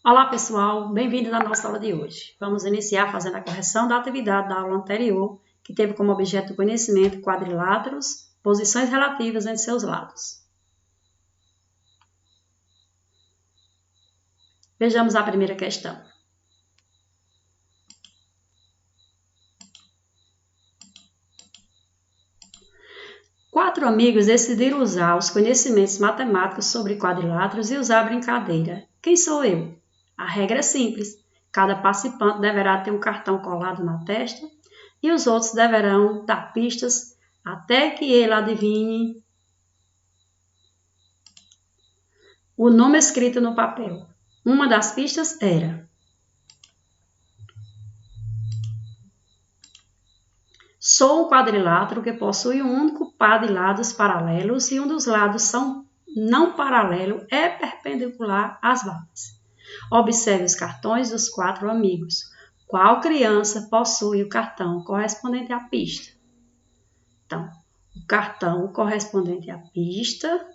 Olá pessoal, bem-vindos à nossa aula de hoje. Vamos iniciar fazendo a correção da atividade da aula anterior, que teve como objeto do conhecimento quadriláteros, posições relativas entre seus lados. Vejamos a primeira questão. Quatro amigos decidiram usar os conhecimentos matemáticos sobre quadriláteros e usar a brincadeira. Quem sou eu? A regra é simples. Cada participante deverá ter um cartão colado na testa e os outros deverão dar pistas até que ele adivinhe o nome escrito no papel. Uma das pistas era: sou um quadrilátero que possui um único par de lados paralelos e um dos lados não paralelo é perpendicular às bases. Observe os cartões dos quatro amigos. Qual criança possui o cartão correspondente à pista? Então, o cartão correspondente à pista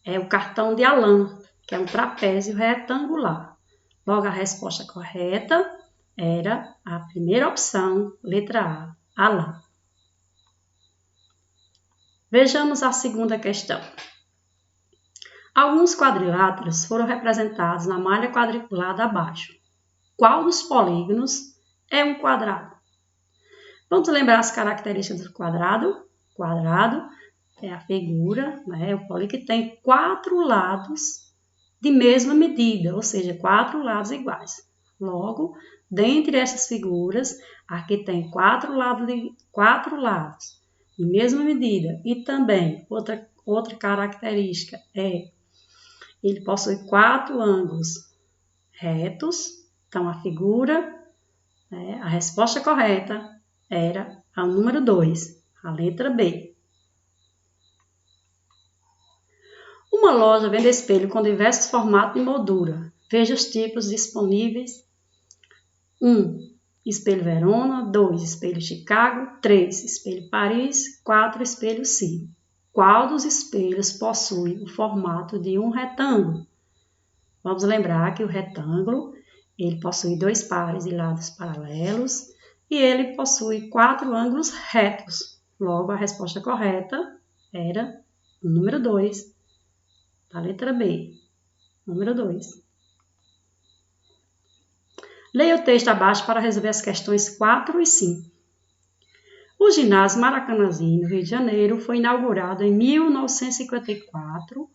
é o cartão de Alan, que é um trapézio retangular. Logo, a resposta correta era a primeira opção, letra A, Alan. Vejamos a segunda questão. Alguns quadriláteros foram representados na malha quadriculada abaixo. Qual dos polígonos é um quadrado? Vamos lembrar as características do quadrado? Quadrado é a figura, o polígono que tem quatro lados de mesma medida, ou seja, quatro lados iguais. Logo, dentre essas figuras, aqui tem quatro lados de mesma medida. E também, outra característica é, ele possui quatro ângulos retos. Então, a figura, a resposta correta era a número 2, a letra B. Uma loja vende espelho com diversos formatos e moldura. Veja os tipos disponíveis. 1. Espelho Verona. 2. Espelho Chicago. 3. Espelho Paris. 4. Espelho Ciro. Qual dos espelhos possui o formato de um retângulo? Vamos lembrar que o retângulo ele possui dois pares de lados paralelos e ele possui quatro ângulos retos. Logo, a resposta correta era o número 2, a letra B, número 2. Leia o texto abaixo para resolver as questões 4 e 5. O ginásio Maracanãzinho, no Rio de Janeiro, foi inaugurado em 1954,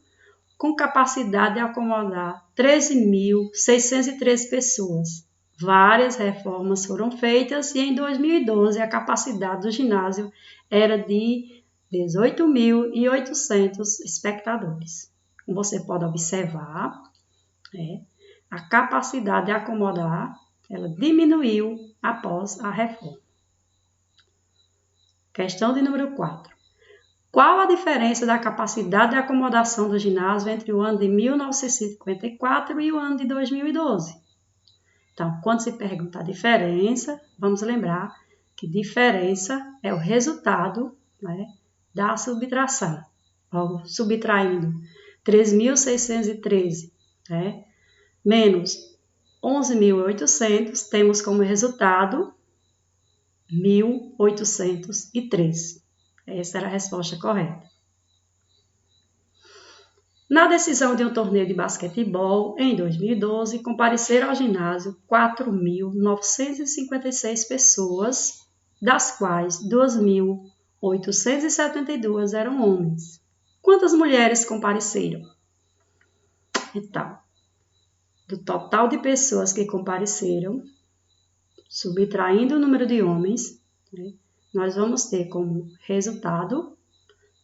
com capacidade de acomodar 13.613 pessoas. Várias reformas foram feitas e em 2012 a capacidade do ginásio era de 18.800 espectadores. Como você pode observar, a capacidade de acomodar ela diminuiu após a reforma. Questão de número 4. Qual a diferença da capacidade de acomodação do ginásio entre o ano de 1954 e o ano de 2012? Então, quando se pergunta a diferença, vamos lembrar que diferença é o resultado da subtração. Logo, subtraindo 3.613 menos 11.800, temos como resultado 1.803. Essa era a resposta correta. Na decisão de um torneio de basquetebol, em 2012, compareceram ao ginásio 4.956 pessoas, das quais 2.872 eram homens. Quantas mulheres compareceram? Então, do total de pessoas que compareceram, subtraindo o número de homens, nós vamos ter como resultado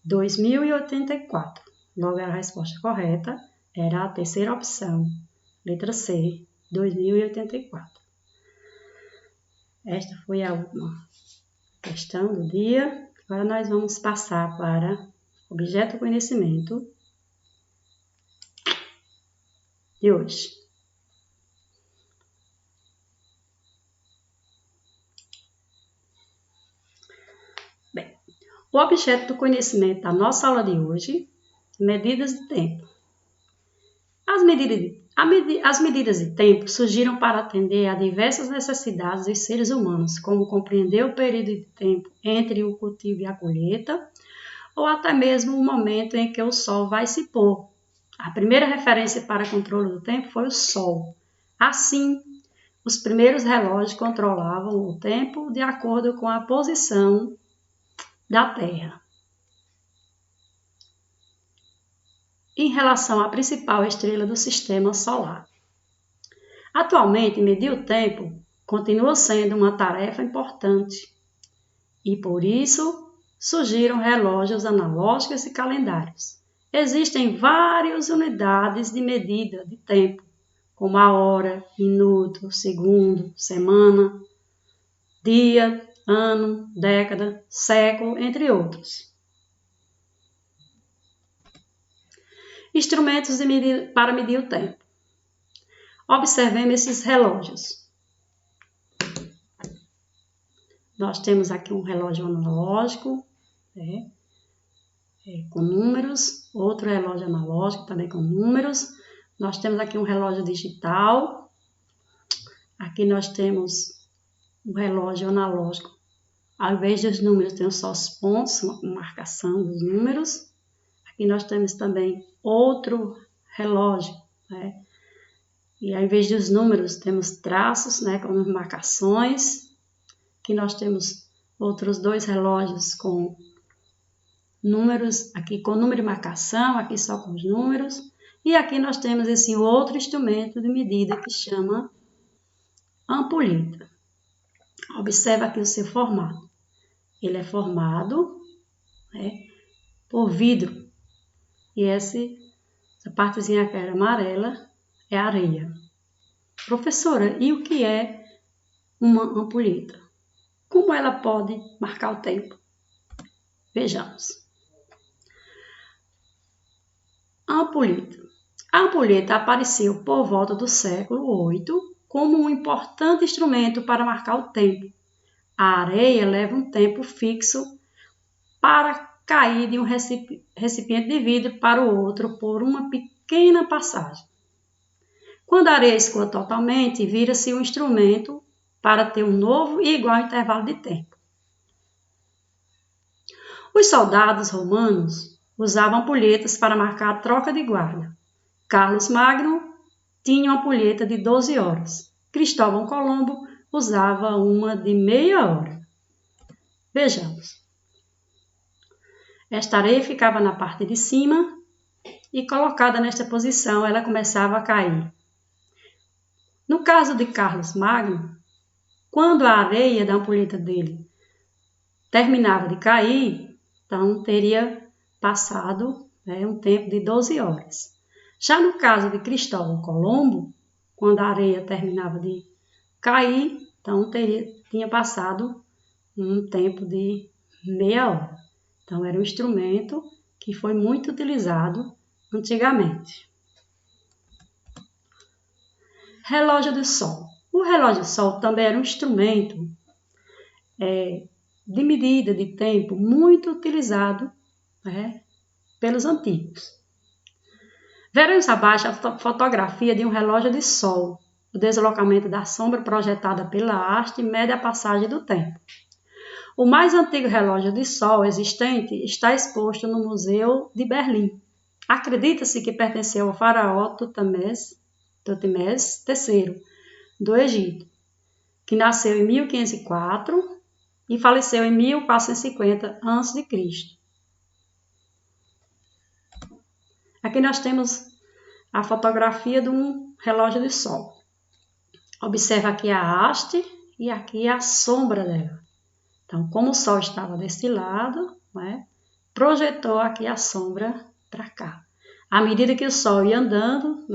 2.084. Logo, a resposta correta era a terceira opção, letra C, 2.084. Esta foi a última questão do dia. Agora nós vamos passar para objeto conhecimento de hoje. Bem, o objeto do conhecimento da nossa aula de hoje, medidas de tempo. As medidas de As medidas de tempo surgiram para atender a diversas necessidades dos seres humanos, como compreender o período de tempo entre o cultivo e a colheita, ou até mesmo o momento em que o sol vai se pôr. A primeira referência para controle do tempo foi o sol. Assim, os primeiros relógios controlavam o tempo de acordo com a posição da Terra. Em relação à principal estrela do sistema solar. Atualmente, medir o tempo continua sendo uma tarefa importante e, por isso, surgiram relógios analógicos e calendários. Existem várias unidades de medida de tempo, como a hora, minuto, segundo, semana, dia, ano, década, século, entre outros. Instrumentos para medir o tempo. Observemos esses relógios. Nós temos aqui um relógio analógico, com números, outro relógio analógico também com números. Nós temos aqui um relógio digital. Aqui nós temos um relógio analógico. Ao invés dos números, temos só os pontos, uma marcação dos números. Aqui nós temos também outro relógio, E ao invés dos números, temos traços, com marcações. Aqui nós temos outros dois relógios com números, aqui com número de marcação, aqui só com os números. E aqui nós temos esse outro instrumento de medida que chama ampulheta. Observa aqui o seu formato. Ele é formado por vidro. E essa partezinha que era amarela é areia. Professora, e o que é uma ampulheta? Como ela pode marcar o tempo? Vejamos. Ampulheta. A ampulheta apareceu por volta do século VIII como um importante instrumento para marcar o tempo. A areia leva um tempo fixo para cair de um recipiente de vidro para o outro por uma pequena passagem. Quando a areia escoa totalmente, vira-se um instrumento para ter um novo e igual intervalo de tempo. Os soldados romanos usavam ampulhetas para marcar a troca de guarda. Carlos Magno tinha uma ampulheta de 12 horas. Cristóvão Colombo usava uma de meia hora. Vejamos. Esta areia ficava na parte de cima e colocada nesta posição, ela começava a cair. No caso de Carlos Magno, quando a areia da ampulheta dele terminava de cair, então teria passado um tempo de 12 horas. Já no caso de Cristóvão Colombo, quando a areia terminava de cair, então tinha passado um tempo de meia hora. Então era um instrumento que foi muito utilizado antigamente. Relógio de sol. O relógio de sol também era um instrumento de medida de tempo muito utilizado pelos antigos. Veremos abaixo a fotografia de um relógio de sol. O deslocamento da sombra projetada pela haste mede a passagem do tempo. O mais antigo relógio de sol existente está exposto no Museu de Berlim. Acredita-se que pertenceu ao faraó Tutmés III, do Egito, que nasceu em 1504 e faleceu em 1450 a.C. Aqui nós temos a fotografia de um relógio de sol. Observa aqui a haste e aqui a sombra dela. Então, como o sol estava desse lado, projetou aqui a sombra para cá. À medida que o sol ia andando,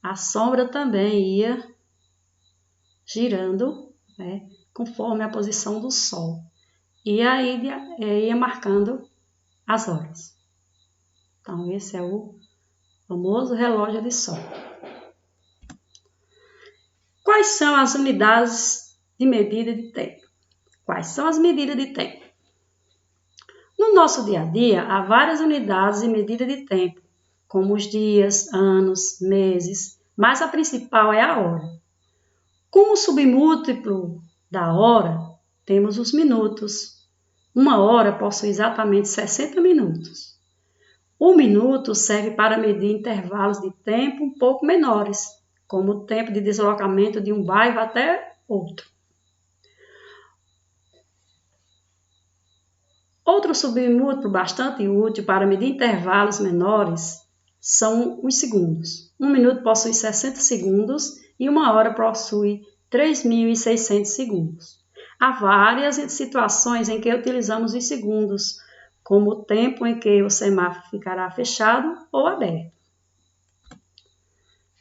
a sombra também ia girando, conforme a posição do sol. E aí ia marcando as horas. Então, esse é o famoso relógio de sol. Quais são as unidades de medida de tempo? Quais são as medidas de tempo? No nosso dia a dia, há várias unidades de medida de tempo, como os dias, anos, meses, mas a principal é a hora. Como submúltiplo da hora, temos os minutos. Uma hora possui exatamente 60 minutos. O minuto serve para medir intervalos de tempo um pouco menores, como o tempo de deslocamento de um bairro até outro. Outro submúltiplo bastante útil para medir intervalos menores são os segundos. Um minuto possui 60 segundos e uma hora possui 3.600 segundos. Há várias situações em que utilizamos os segundos, como o tempo em que o semáforo ficará fechado ou aberto.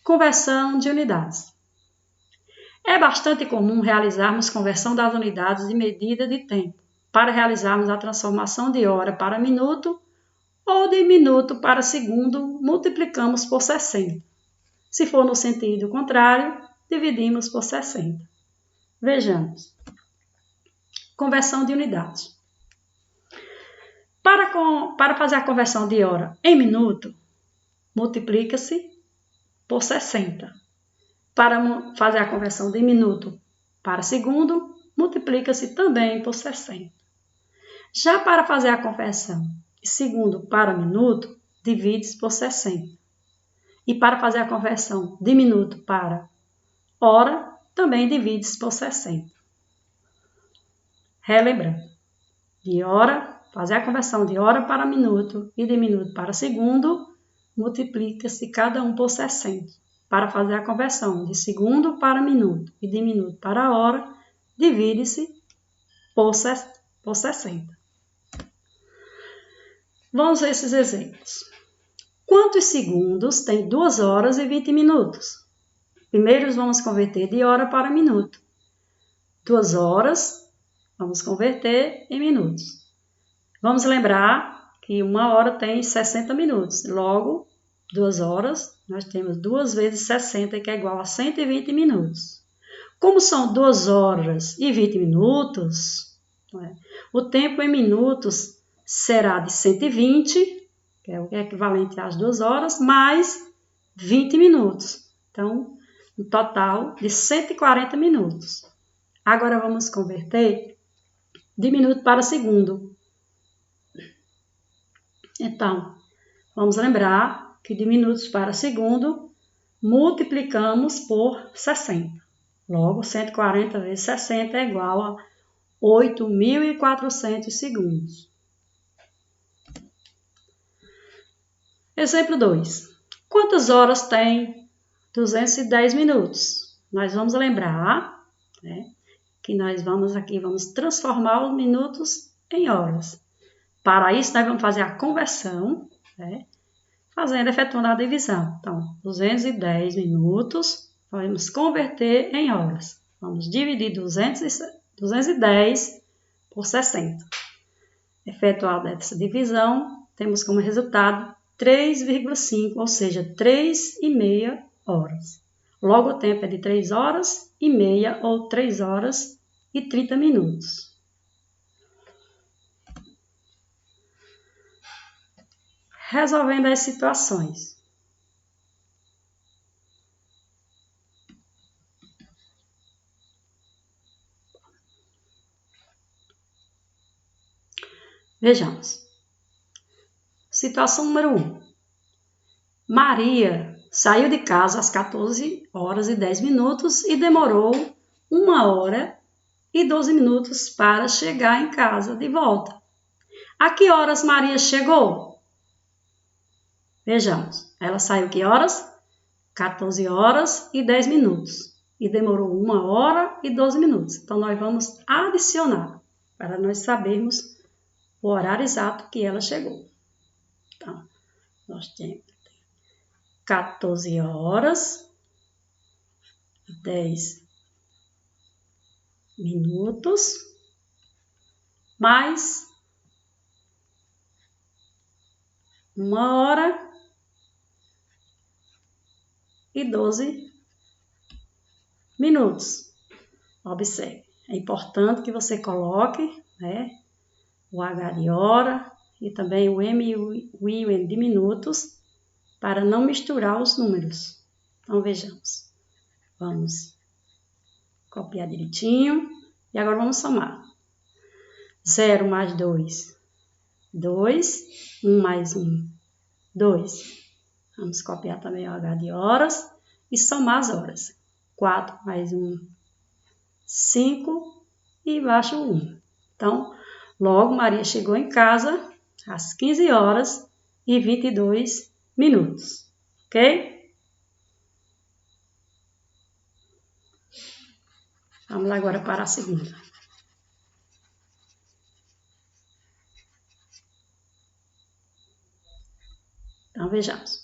Conversão de unidades. É bastante comum realizarmos conversão das unidades de medida de tempo, para realizarmos a transformação de hora para minuto ou de minuto para segundo, multiplicamos por 60. Se for no sentido contrário, dividimos por 60. Vejamos. Conversão de unidades. Para fazer a conversão de hora em minuto, multiplica-se por 60. Para fazer a conversão de minuto para segundo, multiplica-se também por 60. Já para fazer a conversão de segundo para minuto, divide-se por 60. E para fazer a conversão de minuto para hora, também divide-se por 60. Relembrando, fazer a conversão de hora para minuto e de minuto para segundo, multiplica-se cada um por 60. Para fazer a conversão de segundo para minuto e de minuto para hora, divide-se por 60. Vamos ver esses exemplos. Quantos segundos tem 2 horas e 20 minutos? Primeiro vamos converter de hora para minuto. 2 horas, vamos converter em minutos. Vamos lembrar que 1 hora tem 60 minutos. Logo, 2 horas, nós temos 2 vezes 60, que é igual a 120 minutos. Como são 2 horas e 20 minutos, o tempo em minutos será de 120, que é o equivalente às 2 horas, mais 20 minutos. Então, um total de 140 minutos. Agora vamos converter de minuto para segundo. Então, vamos lembrar que de minutos para segundo, multiplicamos por 60. Logo, 140 vezes 60 é igual a 8.400 segundos. Exemplo 2. Quantas horas tem 210 minutos? Nós vamos lembrar, que nós vamos transformar os minutos em horas. Para isso, nós vamos fazer a conversão, efetuando a divisão. Então, 210 minutos, vamos converter em horas. Vamos dividir 210 por 60. Efetuada essa divisão, temos como resultado 3,5, ou seja, 3,5 horas. Logo, o tempo é de 3 horas e meia, ou 3 horas e 30 minutos. Resolvendo as situações. Vejamos. Situação número 1. Maria saiu de casa às 14 horas e 10 minutos e demorou 1 hora e 12 minutos para chegar em casa de volta. A que horas Maria chegou? Vejamos. Ela saiu que horas? 14 horas e 10 minutos. E demorou 1 hora e 12 minutos. Então, nós vamos adicionar para nós sabermos o horário exato que ela chegou. Então, nós temos 14 horas e 10 minutos, mais 1 hora e 12 minutos. Observe, é importante que você coloque, o H de hora e também o M e o I de minutos para não misturar os números. Então, vejamos. Vamos copiar direitinho. E agora vamos somar. 0 mais 2, 2. 1 mais 1, 2. Vamos copiar também o H de horas e somar as horas. 4 mais 1, 5 e embaixo 1. Então, logo Maria chegou em casa às 15 horas e 22 minutos. Ok? Vamos agora para a segunda. Então, vejamos.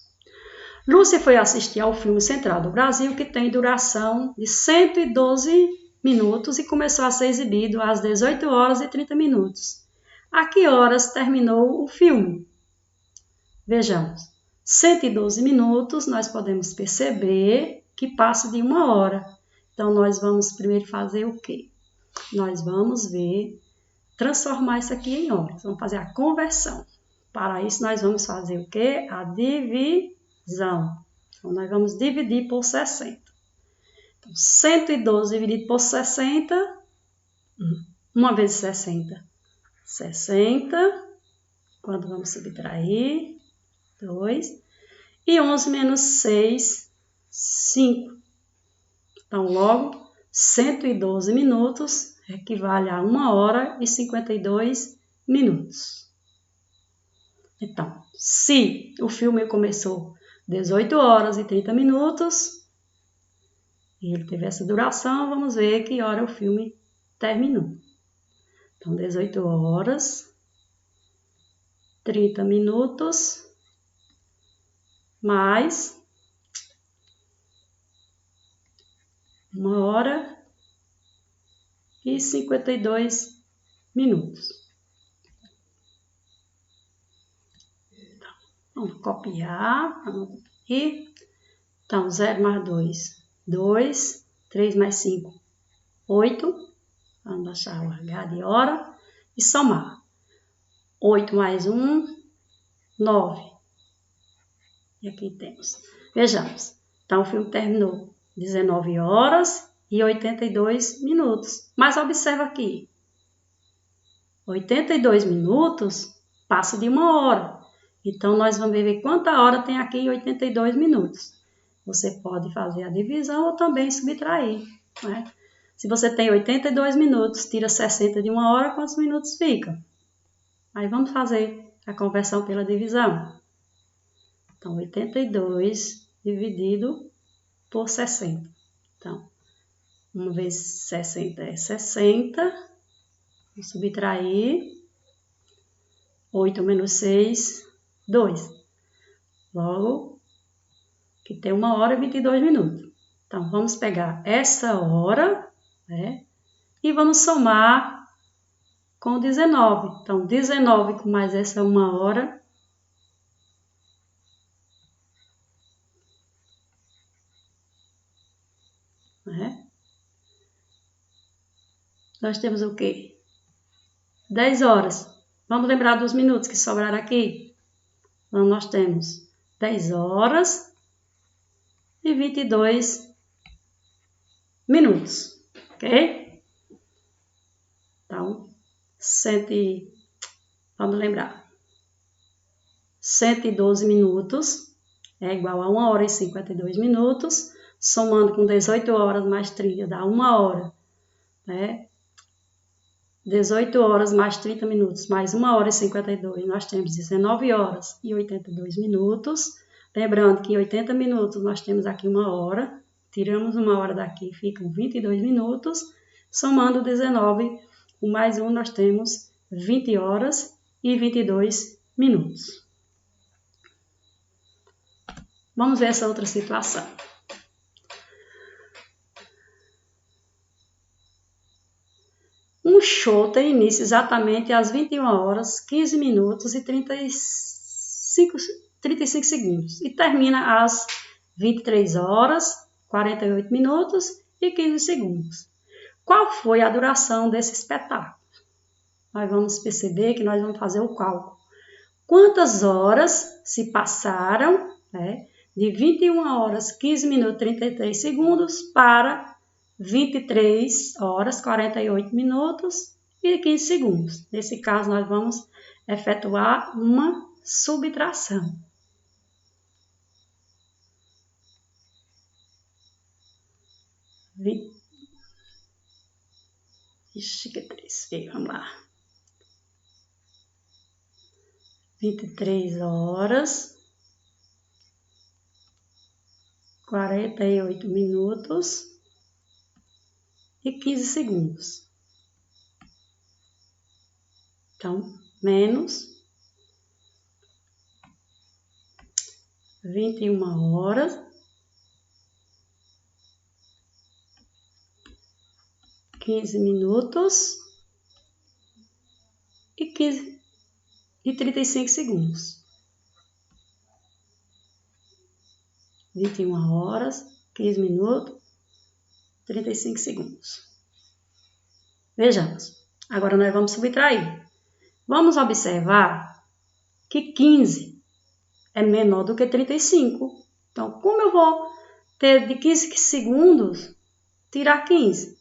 Lúcia foi assistir ao filme Central do Brasil, que tem duração de 112 minutos e começou a ser exibido às 18 horas e 30 minutos. A que horas terminou o filme? Vejamos. 112 minutos, nós podemos perceber que passa de 1 hora. Então, nós vamos primeiro fazer o quê? Nós vamos transformar isso aqui em horas. Vamos fazer a conversão. Para isso, nós vamos fazer o quê? A divisão. Então, nós vamos dividir por 60. Então, 112 dividido por 60, 1 vezes 60, 60. Quando vamos subtrair? 2. E 11 menos 6, 5. Então, logo, 112 minutos equivale a 1 hora e 52 minutos. Então, se o filme começou 18 horas e 30 minutos, e ele teve essa duração, vamos ver que hora o filme terminou. Então, 18 horas, 30 minutos, mais 1 hora e 52 minutos. Vamos copiar, aqui. Então, 0 mais 2, 2. 3 mais 5, 8. Vamos baixar o H de hora e somar. 8 mais 1, 9. E aqui temos. Vejamos. Então, o filme terminou 19 horas e 82 minutos. Mas observa aqui. 82 minutos passa de 1 hora. Então, nós vamos ver quanta hora tem aqui em 82 minutos. Você pode fazer a divisão ou também subtrair, né? Se você tem 82 minutos, tira 60 de 1 hora, quantos minutos fica? Aí vamos fazer a conversão pela divisão. Então, 82 dividido por 60. Então, 1 vezes 60 é 60. Vamos subtrair. 8 menos 6, 2. Logo, que tem 1 hora e 22 minutos. Então, vamos pegar essa hora, né? E vamos somar com 19. Então, 19 com mais essa 1 hora. Né? Nós temos o quê? 10 horas. Vamos lembrar dos minutos que sobraram aqui? Então, nós temos 10 horas e 22 minutos, ok? Então, vamos lembrar. 112 minutos é igual a 1 hora e 52 minutos, somando com 18 horas mais 30 dá 1 hora, né? 18 horas mais 30 minutos, mais 1 hora e 52, nós temos 19 horas e 82 minutos. Lembrando que em 80 minutos nós temos aqui 1 hora, tiramos 1 hora daqui, ficam 22 minutos. Somando 19, com mais 1 nós temos 20 horas e 22 minutos. Vamos ver essa outra situação. Um show tem início exatamente às 21 horas, 15 minutos e 35 segundos e termina às 23 horas, 48 minutos e 15 segundos. Qual foi a duração desse espetáculo? Nós vamos perceber que nós vamos fazer o cálculo. Quantas horas se passaram né? De 21 horas, 15 minutos, 33 segundos para 23 horas, 48 minutos e 15 segundos. Nesse caso, nós vamos efetuar uma subtração. Ixi, que triste. Vamos lá. 23 horas, 48 minutos e 15 segundos. Então, menos 21 horas, 15 minutos e 35 segundos. 21 horas, 15 minutos, 35 segundos. Vejamos. Agora nós vamos subtrair. Vamos observar que 15 é menor do que 35. Então, como eu vou ter de 15 segundos, tirar 15?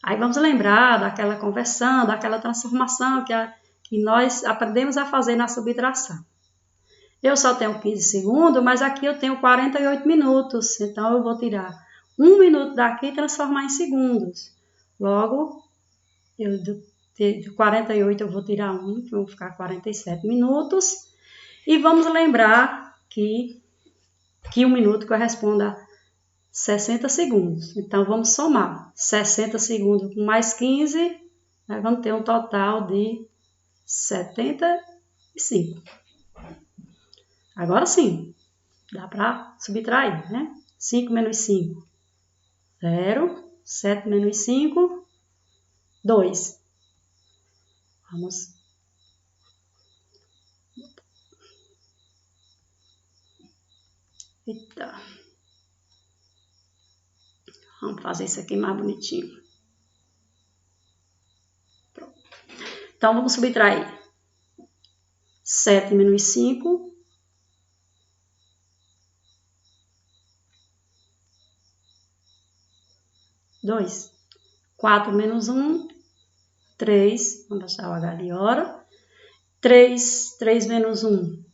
Aí vamos lembrar daquela conversão, daquela transformação que nós aprendemos a fazer na subtração. Eu só tenho 15 segundos, mas aqui eu tenho 48 minutos. Então, eu vou tirar 1 minuto daqui e transformar em segundos. Logo, de 48 eu vou tirar 1, que vão ficar 47 minutos. E vamos lembrar que 1 minuto corresponde a 60 segundos. Então, vamos somar 60 segundos com mais 15, nós vamos ter um total de 75. Agora sim, dá para subtrair, né? 5 menos 5, 0. 7 menos 5, 2. Vamos. Eita. Vamos fazer isso aqui mais bonitinho. Pronto. Então, vamos subtrair 7 menos 5, 2. 4 menos 1, 3. Vamos baixar o H de hora. 3 menos 1,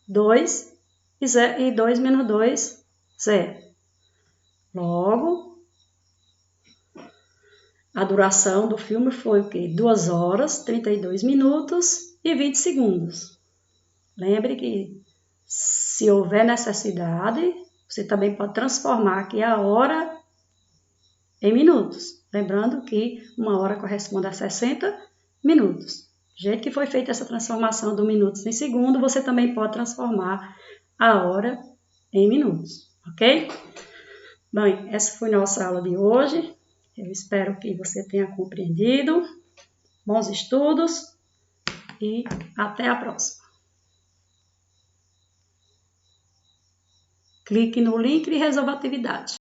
2. E 2 menos 2, 0. Logo, a duração do filme foi o quê? 2 horas, 32 minutos e 20 segundos. Lembre que, se houver necessidade, você também pode transformar aqui a hora em minutos. Lembrando que 1 hora corresponde a 60 minutos. Do jeito que foi feita essa transformação do minutos em segundo, você também pode transformar a hora em minutos, ok? Bem, essa foi nossa aula de hoje. Eu espero que você tenha compreendido. Bons estudos e até a próxima. Clique no link e resolva a atividade.